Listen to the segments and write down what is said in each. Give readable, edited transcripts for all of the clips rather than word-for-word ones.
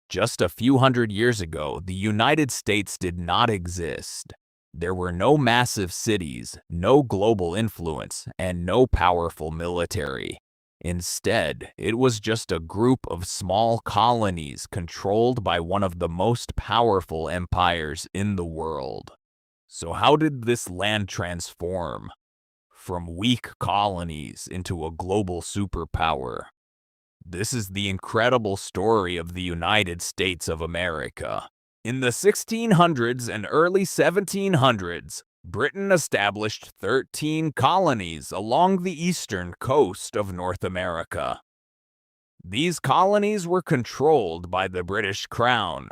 Just a few hundred years ago, the United States did not exist. There were no massive cities, no global influence, and no powerful military. Instead, it was just a group of small colonies controlled by one of the most powerful empires in the world. So how did this land transform from weak colonies into a global superpower? This is the incredible story of the United States of America. In the 1600s and early 1700s, Britain established 13 colonies along the eastern coast of North America. These colonies were controlled by the British Crown.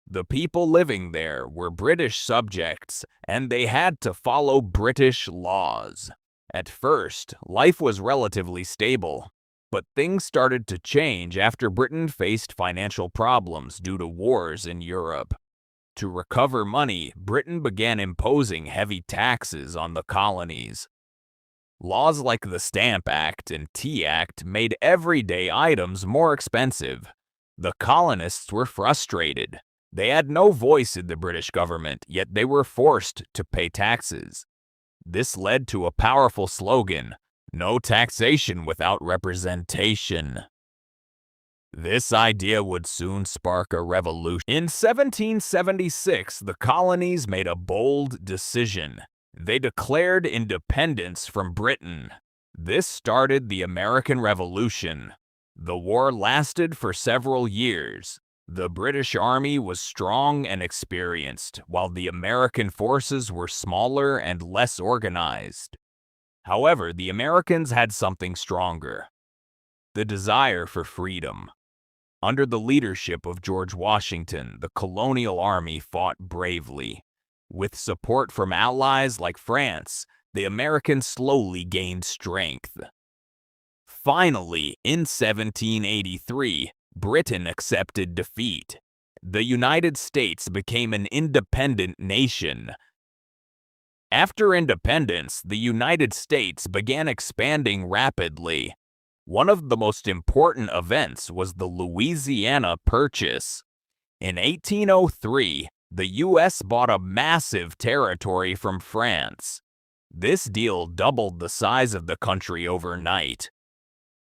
The people living there were British subjects, and they had to follow British laws. At first, life was relatively stable. But things started to change after Britain faced financial problems due to wars in Europe. To recover money, Britain began imposing heavy taxes on the colonies. Laws like the Stamp Act and Tea Act made everyday items more expensive. The colonists were frustrated. They had no voice in the British government, yet they were forced to pay taxes. This led to a powerful slogan: "No taxation without representation." This idea would soon spark a revolution. In 1776, the colonies made a bold decision. They declared independence from Britain. This started the American Revolution. The war lasted for several years. The British Army was strong and experienced, while the American forces were smaller and less organized. However, the Americans had something stronger: the desire for freedom. Under the leadership of George Washington, the colonial army fought bravely. With support from allies like France, the Americans slowly gained strength. Finally, in 1783, Britain accepted defeat. The United States became an independent nation. After independence, the United States began expanding rapidly. One of the most important events was the Louisiana Purchase. In 1803, the U.S. bought a massive territory from France. This deal doubled the size of the country overnight.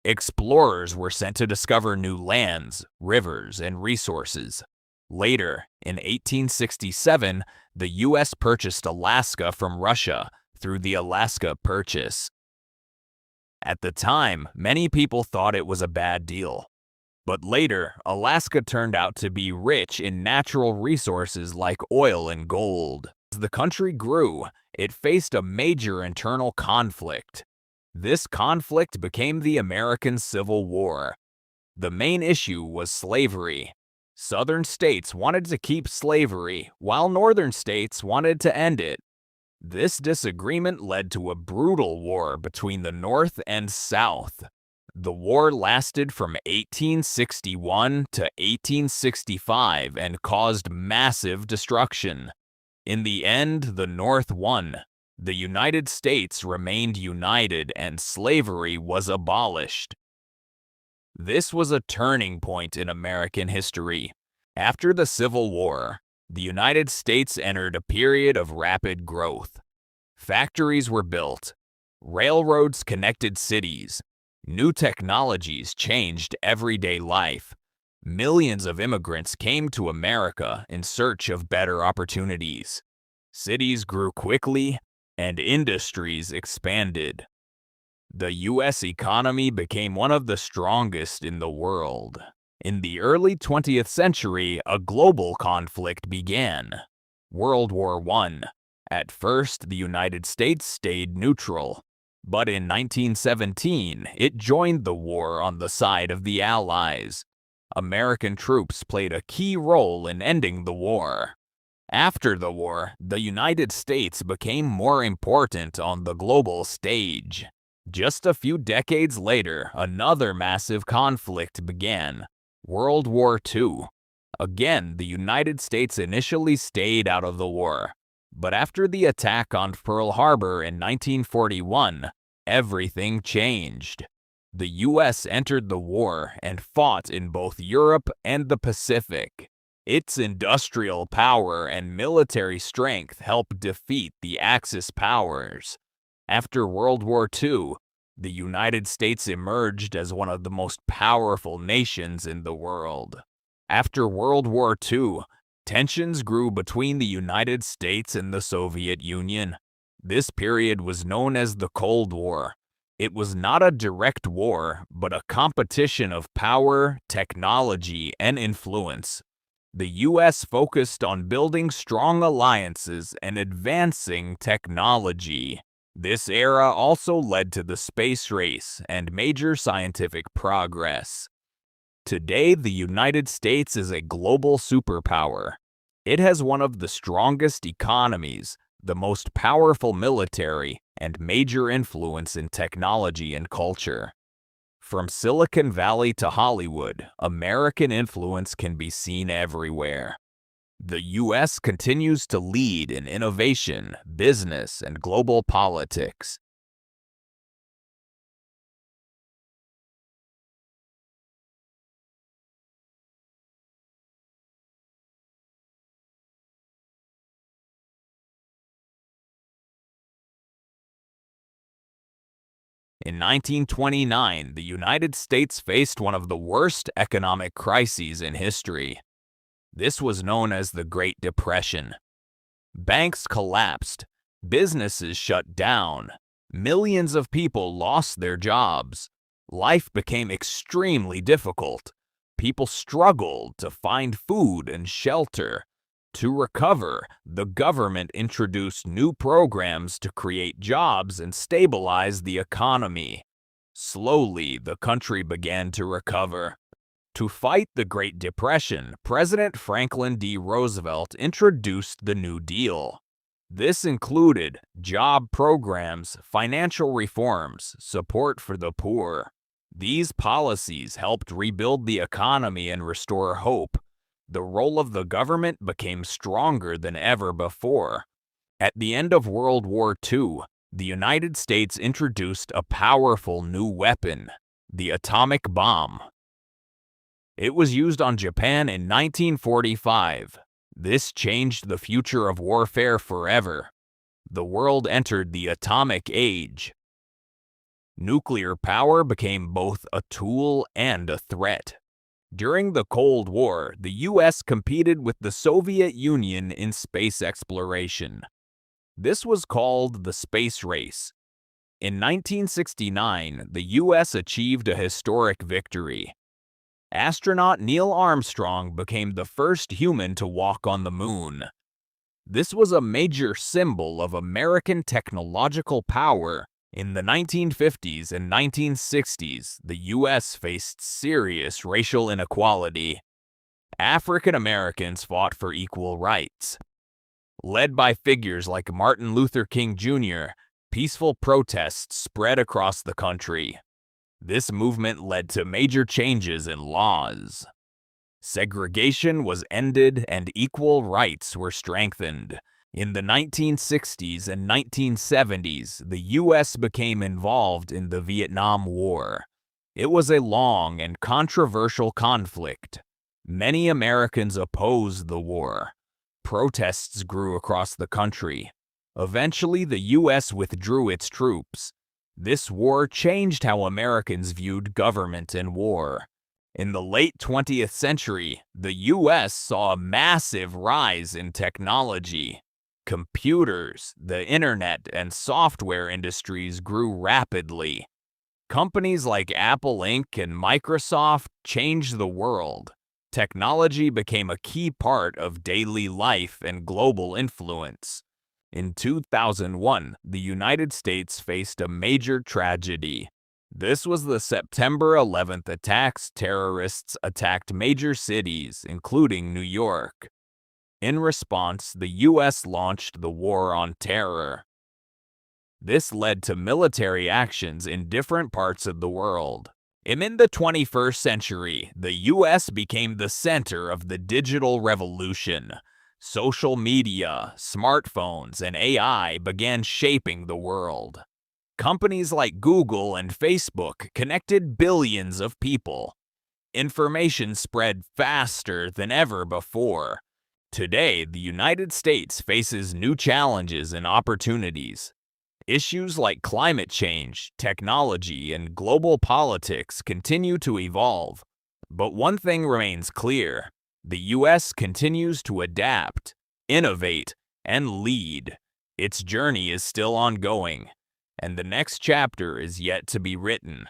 Explorers were sent to discover new lands, rivers, and resources. Later, in 1867, the U.S. purchased Alaska from Russia through the Alaska Purchase. At the time, many people thought it was a bad deal. But later, Alaska turned out to be rich in natural resources like oil and gold. As the country grew, it faced a major internal conflict. This conflict became the American Civil War. The main issue was slavery. Southern states wanted to keep slavery, while northern states wanted to end it. This disagreement led to a brutal war between the North and South. The war lasted from 1861 to 1865 and caused massive destruction. In the end, the North won. The United States remained united and slavery was abolished. This was a turning point in American history. After the Civil War, the United States entered a period of rapid growth. Factories were built. Railroads connected cities. New technologies changed everyday life. Millions of immigrants came to America in search of better opportunities. Cities grew quickly, and industries expanded. The U.S. economy became one of the strongest in the world. In the early 20th century, a global conflict began: World War I. At first, the United States stayed neutral, but in 1917, it joined the war on the side of the Allies. American troops played a key role in ending the war. After the war, the United States became more important on the global stage. Just a few decades later, another massive conflict began: World War II. Again, the United States initially stayed out of the war. But after the attack on Pearl Harbor in 1941, everything changed. The U.S. entered the war and fought in both Europe and the Pacific. Its industrial power and military strength helped defeat the Axis powers. After World War II, the United States emerged as one of the most powerful nations in the world. After World War II, tensions grew between the United States and the Soviet Union. This period was known as the Cold War. It was not a direct war, but a competition of power, technology, and influence. The U.S. focused on building strong alliances and advancing technology. This era also led to the space race and major scientific progress. Today, the United States is a global superpower. It has one of the strongest economies, the most powerful military, and major influence in technology and culture. From Silicon Valley to Hollywood, American influence can be seen everywhere. The U.S. continues to lead in innovation, business, and global politics. In 1929, the United States faced one of the worst economic crises in history. This was known as the Great Depression. Banks collapsed, businesses shut down, millions of people lost their jobs. Life became extremely difficult. People struggled to find food and shelter. To recover, the government introduced new programs to create jobs and stabilize the economy. Slowly, the country began to recover. To fight the Great Depression, President Franklin D. Roosevelt introduced the New Deal. This included job programs, financial reforms, support for the poor. These policies helped rebuild the economy and restore hope. The role of the government became stronger than ever before. At the end of World War II, the United States introduced a powerful new weapon, the atomic bomb. It was used on Japan in 1945. This changed the future of warfare forever. The world entered the atomic age. Nuclear power became both a tool and a threat. During the Cold War, the U.S. competed with the Soviet Union in space exploration. This was called the space race. In 1969, the U.S. achieved a historic victory. Astronaut Neil Armstrong became the first human to walk on the moon. This was a major symbol of American technological power. In the 1950s and 1960s, the U.S. faced serious racial inequality. African Americans fought for equal rights. Led by figures like Martin Luther King Jr., peaceful protests spread across the country. This movement led to major changes in laws. Segregation was ended and equal rights were strengthened. In the 1960s and 1970s, the U.S. became involved in the Vietnam War. It was a long and controversial conflict. Many Americans opposed the war. Protests grew across the country. Eventually, the U.S. withdrew its troops. This war changed how Americans viewed government and war. In the late 20th century, the U.S. saw a massive rise in technology. Computers, the internet, and software industries grew rapidly. Companies like Apple Inc. and Microsoft changed the world. Technology became a key part of daily life and global influence. In 2001, the United States faced a major tragedy. This was the September 11th attacks. Terrorists attacked major cities, including New York. In response, the U.S. launched the War on Terror. This led to military actions in different parts of the world. In the 21st century, the U.S. became the center of the digital revolution. Social media, smartphones, and AI began shaping the world. companies like Google and Facebook connected billions of people. Information spread faster than ever before. Today, the United States faces new challenges and opportunities. Issues like climate change, technology, and global politics continue to evolve. But one thing remains clear: the U.S. continues to adapt, innovate, and lead. Its journey is still ongoing, and the next chapter is yet to be written.